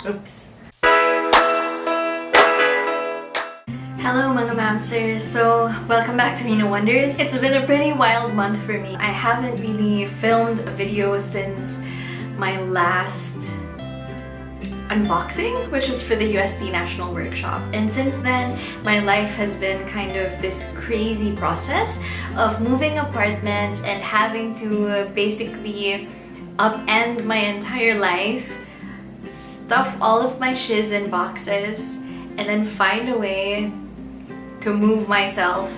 Oops. Hello mga mamsters! So, welcome back to Nina Wonders. It's been a pretty wild month for me. I haven't really filmed a video since my last unboxing, which was for the USD National Workshop. And since then, my life has been kind of this crazy process of moving apartments and having to basically upend my entire life, stuff all of my shiz in boxes, and then find a way to move myself,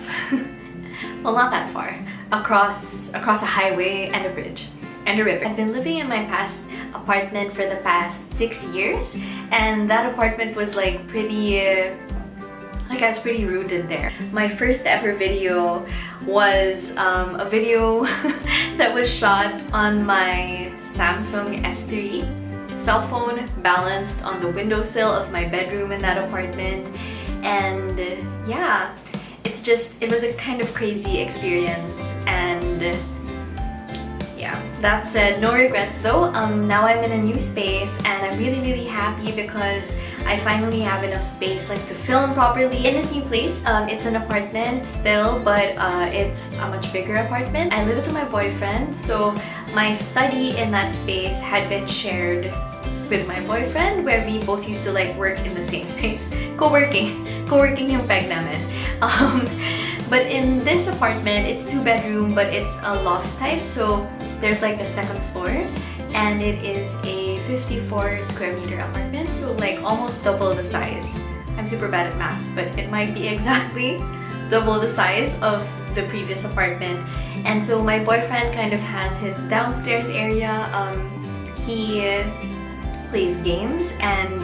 well, not that far, across a highway and a bridge and a river. I've been living in my past apartment for the past 6 years, and that apartment was like pretty, I was pretty rooted there. My first ever video was a video that was shot on my Samsung S3 cell phone, balanced on the windowsill of my bedroom in that apartment. And yeah, it was a kind of crazy experience. And yeah, that said, no regrets though. Now I'm in a new space and I'm really happy because I finally have enough space to film properly in this new place. It's an apartment still, but it's a much bigger apartment. I live with my boyfriend, so my study in that space had been shared with my boyfriend, where we both used to work in the same space. Co-working yung peg namin. But in this apartment, it's 2-bedroom, but it's a loft type, so there's a second floor, and it is a 54 square meter apartment, so almost double the size. I'm super bad at math, but it might be exactly double the size of the previous apartment. And so my boyfriend kind of has his downstairs area. He plays games and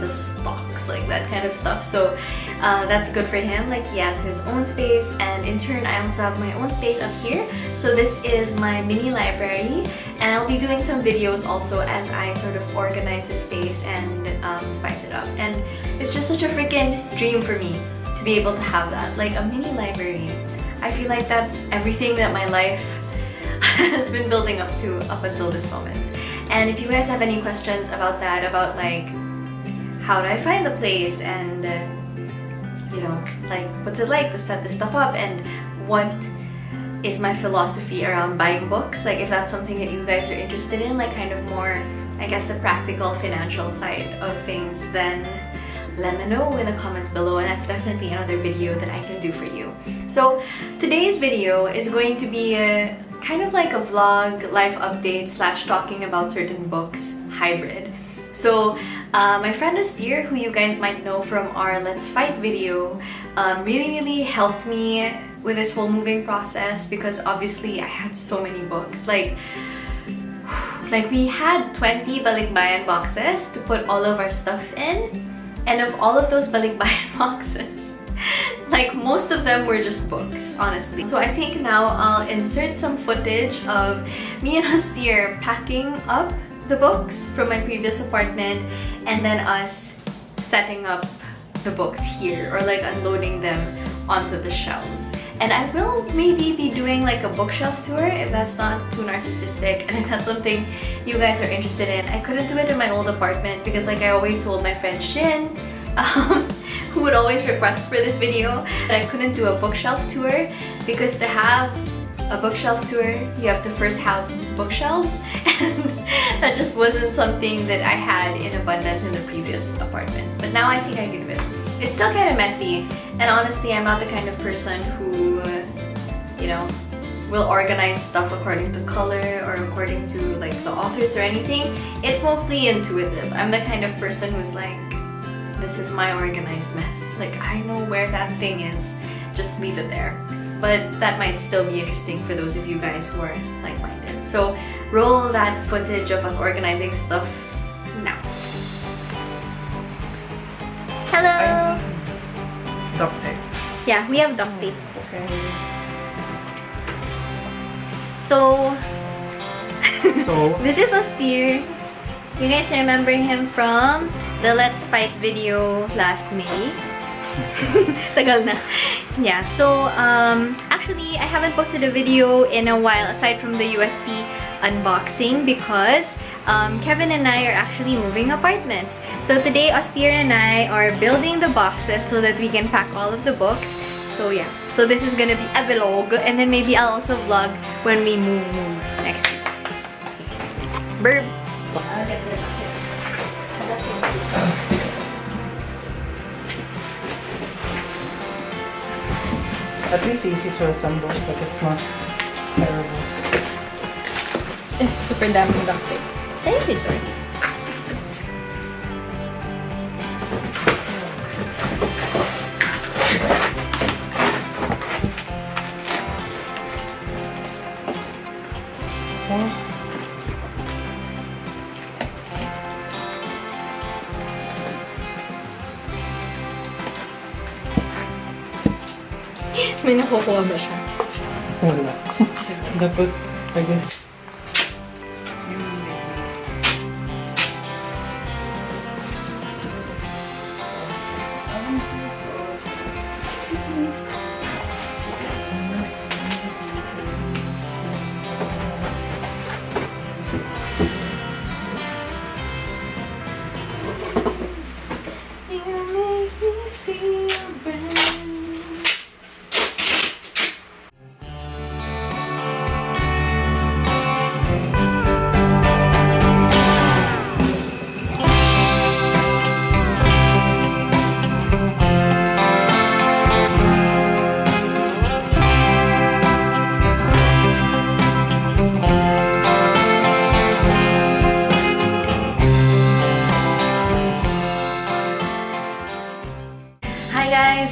the stocks, that kind of stuff, so that's good for him. He has his own space, and in turn I also have my own space up here. So this is my mini library, and I'll be doing some videos also as I sort of organize the space and spice it up. And it's just such a freaking dream for me to be able to have that, a mini library. I feel like that's everything that my life has been building up to up until this moment. And if you guys have any questions about that, about how do I find the place, and what's it like to set this stuff up, and what is my philosophy around buying books, if that's something that you guys are interested in, kind of more, I guess, the practical financial side of things, then let me know in the comments below, and that's definitely another video that I can do for you. So today's video is going to be a kind of a vlog, life update / talking about certain books hybrid. So my friend Austir, who you guys might know from our Let's Fight video, really helped me with this whole moving process, because obviously I had so many books. We had 20 balikbayan boxes to put all of our stuff in, and of all of those balikbayan boxes, most of them were just books, honestly. So I think now I'll insert some footage of me and Austir packing up the books from my previous apartment, and then us setting up the books here, or unloading them onto the shelves. And I will maybe be doing a bookshelf tour if that's not too narcissistic, and if that's something you guys are interested in. I couldn't do it in my old apartment because I always told my friend Shin, who would always request for this video, that I couldn't do a bookshelf tour, because to have a bookshelf tour, you have to first have bookshelves, and that just wasn't something that I had in abundance in the previous apartment. But now I think I can do it. It's still kind of messy, and honestly, I'm not the kind of person who, will organize stuff according to color or according to the authors or anything. It's mostly intuitive. I'm the kind of person who's this is my organized mess. I know where that thing is, just leave it there. But that might still be interesting for those of you guys who are like-minded. So roll that footage of us organizing stuff now. Hello! Duct tape. Yeah, we have duct tape. Okay. So So this is Austir. You guys remember him from the Let's Fight video last May. Tagal na. Yeah, so actually I haven't posted a video in a while aside from the UST unboxing, because Kevin and I are actually moving apartments. So today, Austere and I are building the boxes so that we can pack all of the books. So yeah, so this is gonna be a vlog, and then maybe I'll also vlog when we move next week. Burbs! At least easy to assemble, but it's not terrible. Super daming duct tape. Same scissors. May nakukuha ba siya? Wala. Dapat, I guess.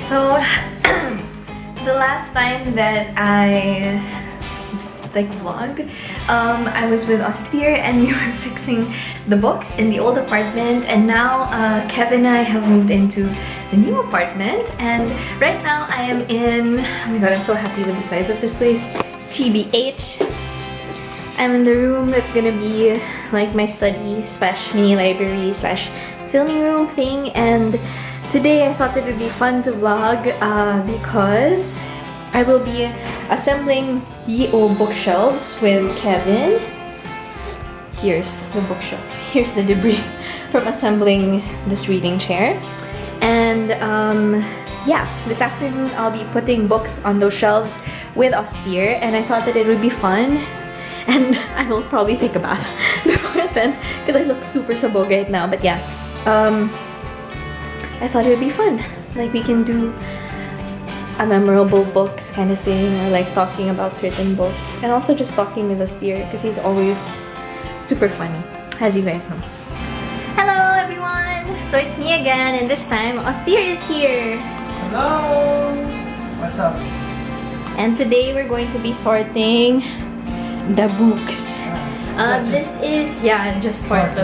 So the last time that I vlogged, I was with Austere and we were fixing the books in the old apartment, and now Kevin and I have moved into the new apartment, and right now I am in, oh my god, I'm so happy with the size of this place, TBH. I'm in the room that's gonna be like my study slash mini library slash filming room thing, and today I thought it would be fun to vlog because I will be assembling the old bookshelves with Kevin. Here's the bookshelf. Here's the debris from assembling this reading chair. And yeah, this afternoon I'll be putting books on those shelves with Austere, and I thought that it would be fun. And I will probably take a bath before then because I look super sabog right now. But yeah, I thought it would be fun. Like, we can do a memorable books kind of thing, or like talking about certain books, and also just talking with Austere because he's always super funny, as you guys know. Hello everyone! So it's me again, and this time Austere is here. Hello! What's up? And today we're going to be sorting the books. This is, yeah, just part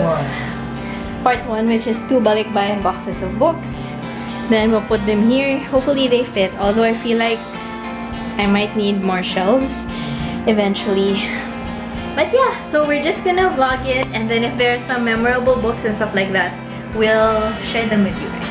one, which is 2 balikbayan boxes of books. Then we'll put them here. Hopefully they fit, although I feel like I might need more shelves eventually. But yeah, so we're just gonna vlog it, and then if there are some memorable books and stuff like that, we'll share them with you guys.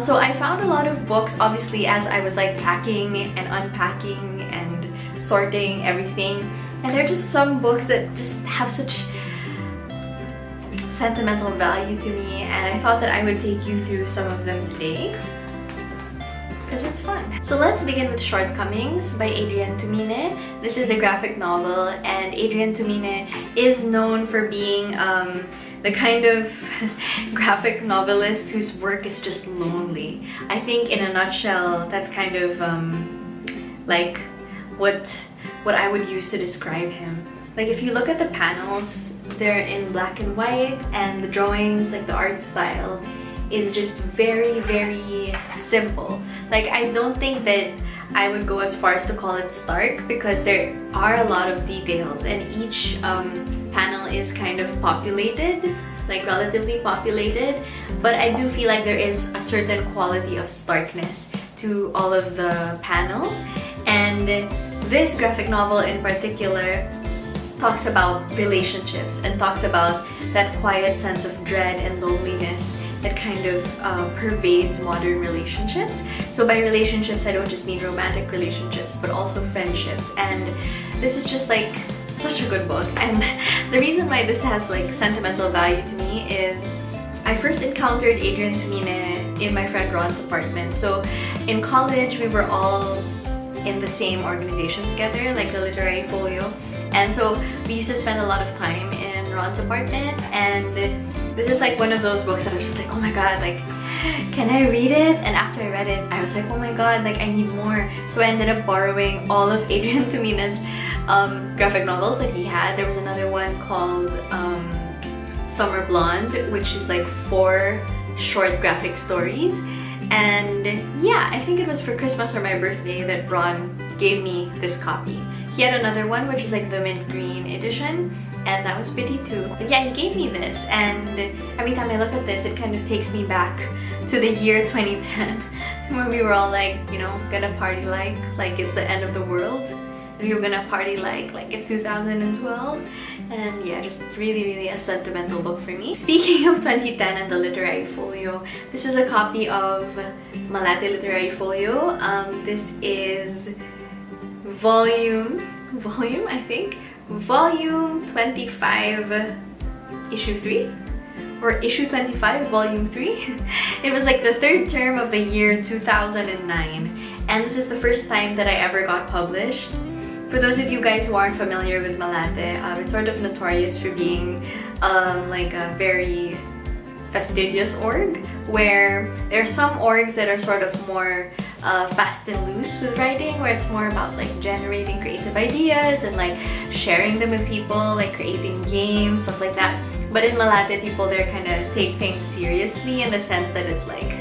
So I found a lot of books, obviously, as I was like packing and unpacking and sorting everything, and there are just some books that just have such sentimental value to me, and I thought that I would take you through some of them today because it's fun. So let's begin with Shortcomings by Adrienne Tumine. This is a graphic novel, and Adrienne Tumine is known for being the kind of graphic novelist whose work is just lonely. I think in a nutshell, that's kind of like what I would use to describe him. Like, if you look at the panels, they're in black and white, and the drawings, like the art style, is just very, very simple. Like, I don't think that I would go as far as to call it stark, because there are a lot of details, and each panel is kind of populated, like relatively populated, but I do feel like there is a certain quality of starkness to all of the panels. And this graphic novel in particular talks about relationships and talks about that quiet sense of dread and loneliness that kind of pervades modern relationships. So by relationships, I don't just mean romantic relationships, but also friendships. And this is just like such a good book. And the reason why this has like sentimental value to me is I first encountered Adrian Tumine in my friend Ron's apartment. So in college, we were all in the same organization together, like the Literary Folio. And so we used to spend a lot of time in Ron's apartment, and this is like one of those books that I was just like, oh my god, like, can I read it? And after I read it, I was like, oh my god, like I need more. So I ended up borrowing all of Adrian Tumina's graphic novels that he had. There was another one called Summer Blonde, which is like 4 short graphic stories. And yeah, I think it was for Christmas or my birthday that Ron gave me this copy. He had another one which is like the mint green edition, and that was pretty too. But yeah, he gave me this, and every time I look at this, it kind of takes me back to the year 2010 when we were all like, you know, gonna party like it's the end of the world, and we were gonna party like it's 2012. And yeah, just really a sentimental book for me. Speaking of 2010 and the Literary Folio, this is a copy of Malate Literary Folio. This is volume I think, volume 25, issue 3, or issue 25, volume 3. It was like the 3rd term of the year 2009, and this is the first time that I ever got published. For those of you guys who aren't familiar with Malate, it's sort of notorious for being like a very fastidious org, where there are some orgs that are sort of more fast and loose with writing, where it's more about like generating creative ideas and like sharing them with people, like creating games, stuff like that. But in Malate, people there kind of take things seriously in the sense that it's like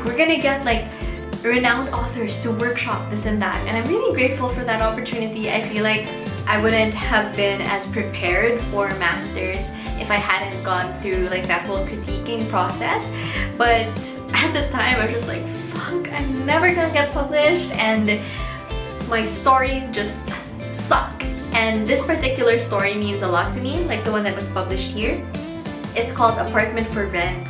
we're gonna get like renowned authors to workshop this and that, and I'm really grateful for that opportunity. I feel like I wouldn't have been as prepared for masters if I hadn't gone through like that whole critiquing process. But at the time I was just like, fuck, I'm never gonna get published and my stories just suck. And this particular story means a lot to me, like the one that was published here. It's called Apartment for Rent.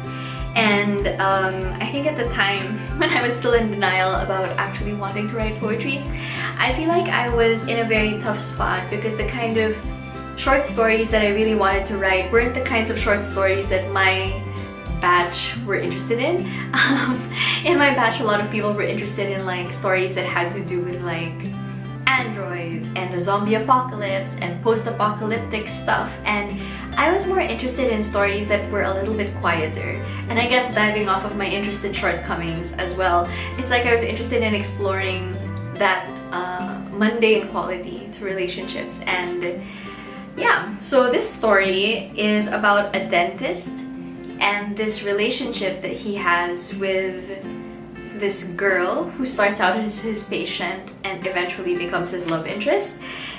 And I think at the time when I was still in denial about actually wanting to write poetry, I feel like I was in a very tough spot because the kind of short stories that I really wanted to write weren't the kinds of short stories that my batch were interested in. In my batch, a lot of people were interested in like stories that had to do with like androids and the zombie apocalypse and post-apocalyptic stuff, and I was more interested in stories that were a little bit quieter, and I guess diving off of my interest in shortcomings as well. It's like I was interested in exploring that mundane quality to relationships. And yeah, so this story is about a dentist and this relationship that he has with this girl who starts out as his patient and eventually becomes his love interest.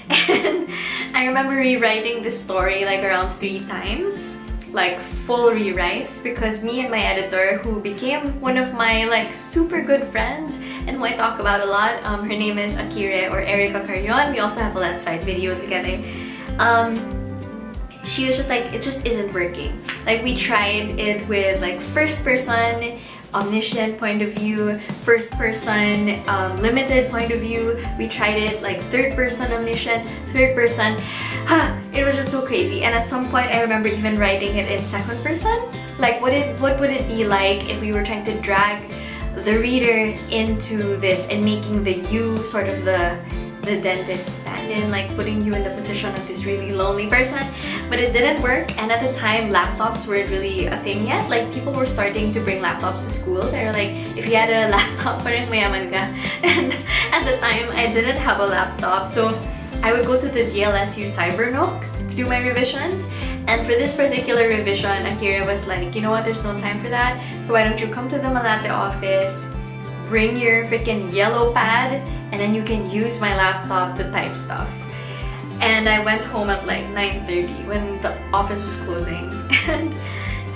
And I remember rewriting this story like around 3 times, like full rewrites, because me and my editor, who became one of my like super good friends and who I talk about a lot, her name is Akire or Erica Carrion. We also have a Let's Fight video together. She was just like, it just isn't working. Like we tried it with like first person omniscient point of view, first person limited point of view. We tried it like third person omniscient, third person. It was just so crazy. And at some point I remember even writing it in second person. Like what would it be like if we were trying to drag the reader into this and making the you sort of the dentist stand-in, like putting you in the position of this really lonely person. But it didn't work, and at the time laptops weren't really a thing yet. Like people were starting to bring laptops to school. They were like, if you had a laptop, parang mayaman ka. And at the time I didn't have a laptop, so I would go to the DLSU Cybernook to do my revisions. And for this particular revision, Akira was like, you know what, there's no time for that, so why don't you come to the Malate office, bring your freaking yellow pad, and then you can use my laptop to type stuff. And I went home at like 9:30 when the office was closing. And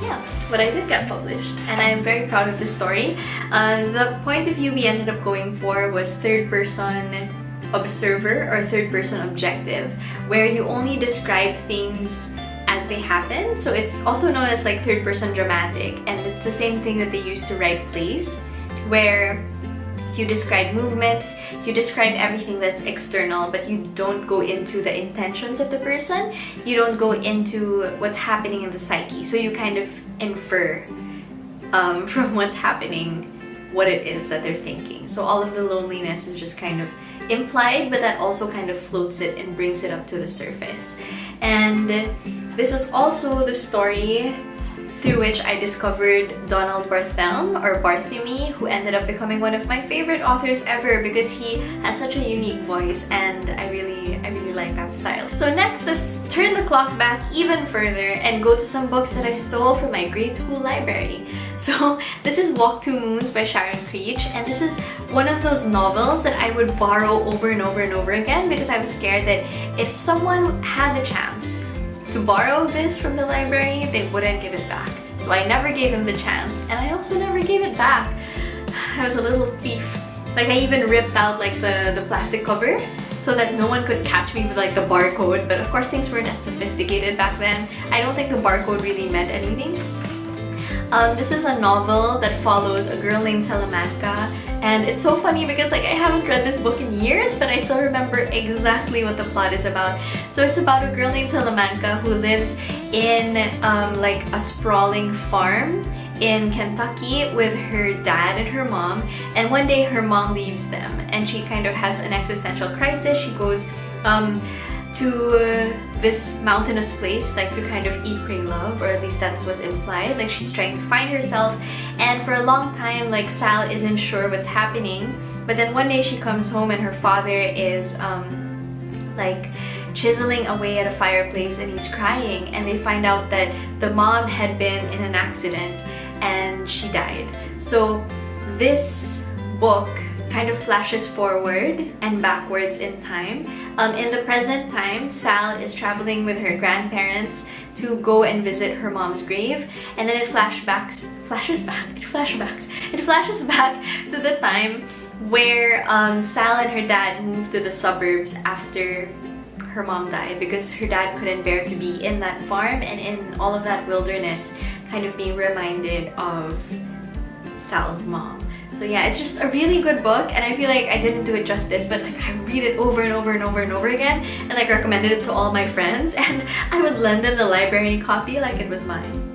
yeah, but I did get published, and I'm very proud of the story. The point of view we ended up going for was third person observer or third person objective, where you only describe things as they happen. So it's also known as like third person dramatic, and it's the same thing that they use to write plays, where you describe movements, you describe everything that's external, but you don't go into the intentions of the person. You don't go into what's happening in the psyche. So you kind of infer from what's happening what it is that they're thinking. So all of the loneliness is just kind of implied, but that also kind of floats it and brings it up to the surface. And this was also the story through which I discovered Donald Barthelme, or Barthélemy, who ended up becoming one of my favorite authors ever because he has such a unique voice, and I really like that style. So next, let's turn the clock back even further and go to some books that I stole from my grade school library. So this is Walk Two Moons by Sharon Creech, and this is one of those novels that I would borrow over and over and over again because I was scared that if someone had the chance to borrow this from the library, they wouldn't give it back. So I never gave him the chance, and I also never gave it back. I was a little thief. Like, I even ripped out like the plastic cover so that no one could catch me with like the barcode, but of course things weren't as sophisticated back then. I don't think the barcode really meant anything. This is a novel that follows a girl named Salamanca, and it's so funny because like I haven't read this book in years, but I still remember exactly what the plot is about. So it's about a girl named Salamanca who lives in like a sprawling farm in Kentucky with her dad and her mom, and one day her mom leaves them and she kind of has an existential crisis. She goes to this mountainous place, like to kind of eat, pray, love, or at least that's what's implied. Like she's trying to find herself, and for a long time like Sal isn't sure what's happening, but then one day she comes home and her father is like chiseling away at a fireplace and he's crying, and they find out that the mom had been in an accident and she died. So this book kind of flashes forward and backwards in time. In the present time, Sal is traveling with her grandparents to go and visit her mom's grave, and then it flashes back to the time where Sal and her dad moved to the suburbs after her mom died, because her dad couldn't bear to be in that farm and in all of that wilderness, kind of being reminded of Sal's mom. So yeah, it's just a really good book, and I feel like I didn't do it justice, but like I read it over and over and over and over again, and like recommended it to all my friends, and I would lend them the library copy like it was mine.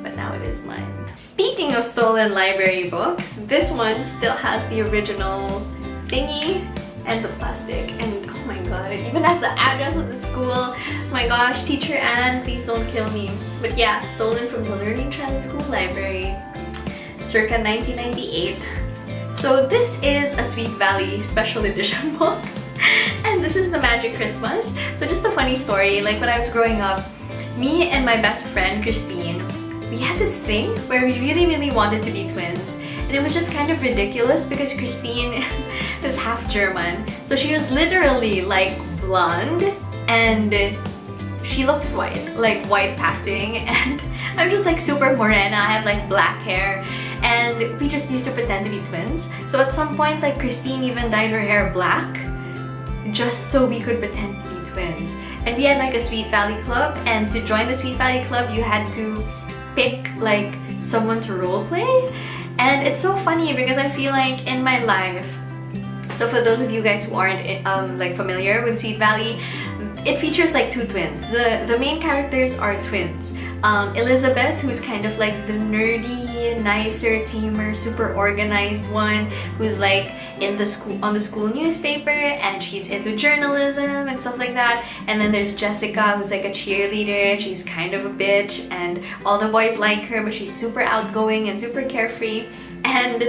But now it is mine. Speaking of stolen library books, this one still has the original thingy and the plastic, and oh my god, it even has the address of the school. Oh my gosh, Teacher Anne, please don't kill me. But yeah, stolen from the Learning Trend School Library, circa 1998. So this is a Sweet Valley special edition book, and this is The Magic Christmas. So just a funny story, like when I was growing up, me and my best friend Christine, we had this thing where we really wanted to be twins, and it was just kind of ridiculous because Christine is half German, so she was literally like blonde and she looks white, like white passing, and I'm just like super morena. I have like black hair, and we just used to pretend to be twins. So at some point, like Christine even dyed her hair black just so we could pretend to be twins. And we had like a Sweet Valley Club, and to join the Sweet Valley Club you had to pick like someone to role play. And it's so funny because I feel like in my life, so for those of you guys who aren't like familiar with Sweet Valley, it features like two twins. The main characters are twins. Elizabeth, who's kind of like the nerdy, nicer, tamer, super organized one, who's like in the school, on the school newspaper, and she's into journalism and stuff like that. And then there's Jessica, who's like a cheerleader. She's kind of a bitch, and all the boys like her, but she's super outgoing and super carefree. And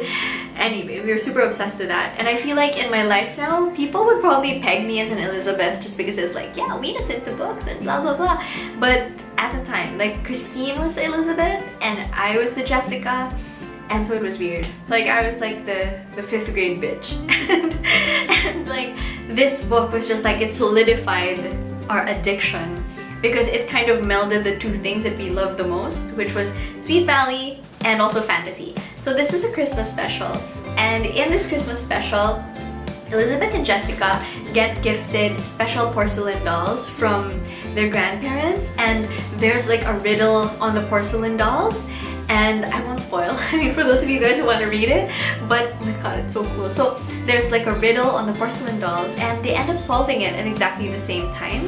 anyway, we were super obsessed with that. And I feel like in my life now, people would probably peg me as an Elizabeth just because it's like, yeah, we just into books and blah blah blah. But at the time, like Christine was the Elizabeth and I was the Jessica, and so it was weird. Like I was like the 5th grade bitch. and like this book was just like, it solidified our addiction because it kind of melded the two things that we loved the most, which was Sweet Valley and also fantasy. So this is a Christmas special, and in this Christmas special, Elizabeth and Jessica get gifted special porcelain dolls from their grandparents, and there's like a riddle on the porcelain dolls, and I won't spoil, I mean, for those of you guys who want to read it, but oh my god, it's so cool. So there's like a riddle on the porcelain dolls, and they end up solving it at exactly the same time,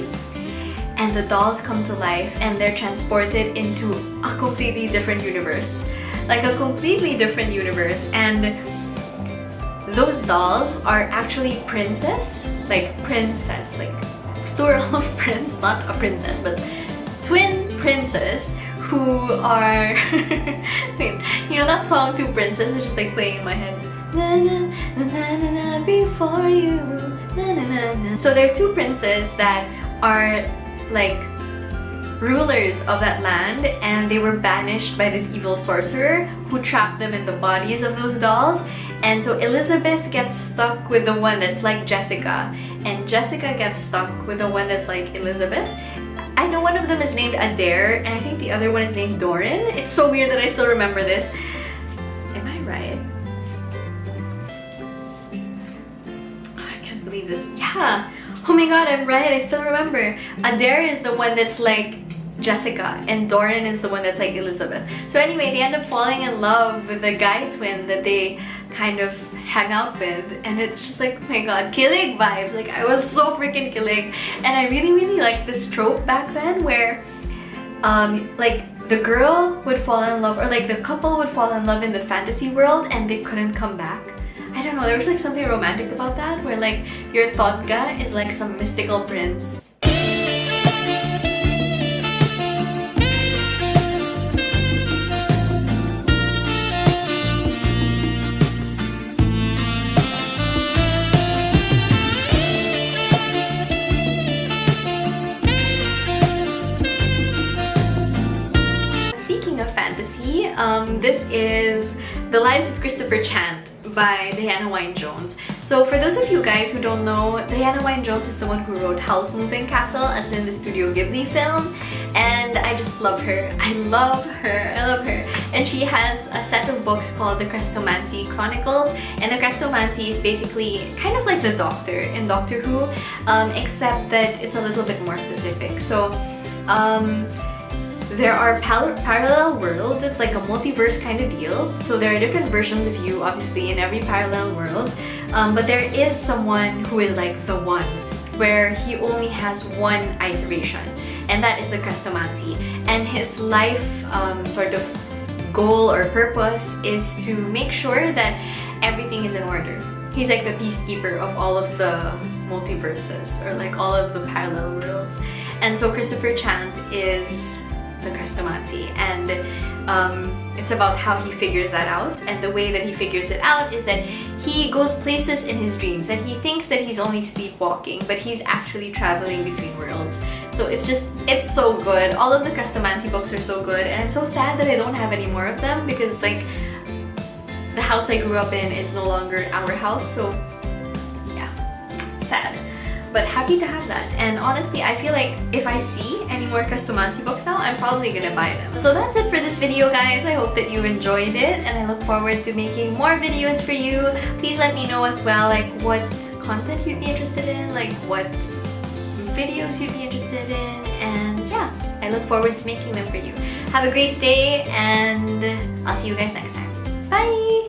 and the dolls come to life and they're transported into a completely different universe. Like a completely different universe, and those dolls are actually princess, like plural of prince, not a princess, but twin princes who are wait, you know that song Two Princes is just like playing in my head. Na, na, na, na, na, na, before you. Na, na, na, na. So they're two princes that are like rulers of that land, and they were banished by this evil sorcerer who trapped them in the bodies of those dolls. And so Elizabeth gets stuck with the one that's like Jessica, and Jessica gets stuck with the one that's like Elizabeth. I know one of them is named Adair, and I think the other one is named Doran. It's so weird that I still remember this. Am I right? Oh, I can't believe this. Yeah! Oh my god, I'm right, I still remember. Adair is the one that's like Jessica, and Doran is the one that's like Elizabeth. So anyway, they end up falling in love with the guy twin that they kind of hang out with, and it's just like, oh my god, kilig vibes. Like, I was so freaking kilig, and I really liked this trope back then where like the girl would fall in love, or like the couple would fall in love in the fantasy world and they couldn't come back. I don't know, there was like something romantic about that, where like your todga is like some mystical prince. Speaking of fantasy, this is The Lives of Christopher Chant by Diana Wynne-Jones. So for those of you guys who don't know, Diana Wynne-Jones is the one who wrote Howl's Moving Castle, as in the Studio Ghibli film, and I just love her. I love her. I love her. And she has a set of books called the Crestomancy Chronicles, and the Crestomancy is basically kind of like the Doctor in Doctor Who, except that it's a little bit more specific. So there are parallel worlds. It's like a multiverse kind of deal. So there are different versions of you, obviously, in every parallel world. But there is someone who is like the one, where he only has one iteration, and that is the Crestomancy. And his life sort of goal or purpose is to make sure that everything is in order. He's like the peacekeeper of all of the multiverses, or like all of the parallel worlds. And so Christopher Chant is the Crestomancy, and it's about how he figures that out. And the way that he figures it out is that he goes places in his dreams, and he thinks that he's only sleepwalking, but he's actually traveling between worlds. So it's so good. All of the Crestomancy books are so good, and I'm so sad that I don't have any more of them, because like the house I grew up in is no longer our house. So yeah, sad. But happy to have that. And honestly, I feel like if I see any more Crestomancy books now, I'm probably gonna buy them. So that's it for this video, guys. I hope that you enjoyed it, and I look forward to making more videos for you. Please let me know as well, like what content you'd be interested in, like what videos you'd be interested in, and yeah, I look forward to making them for you. Have a great day, and I'll see you guys next time. Bye!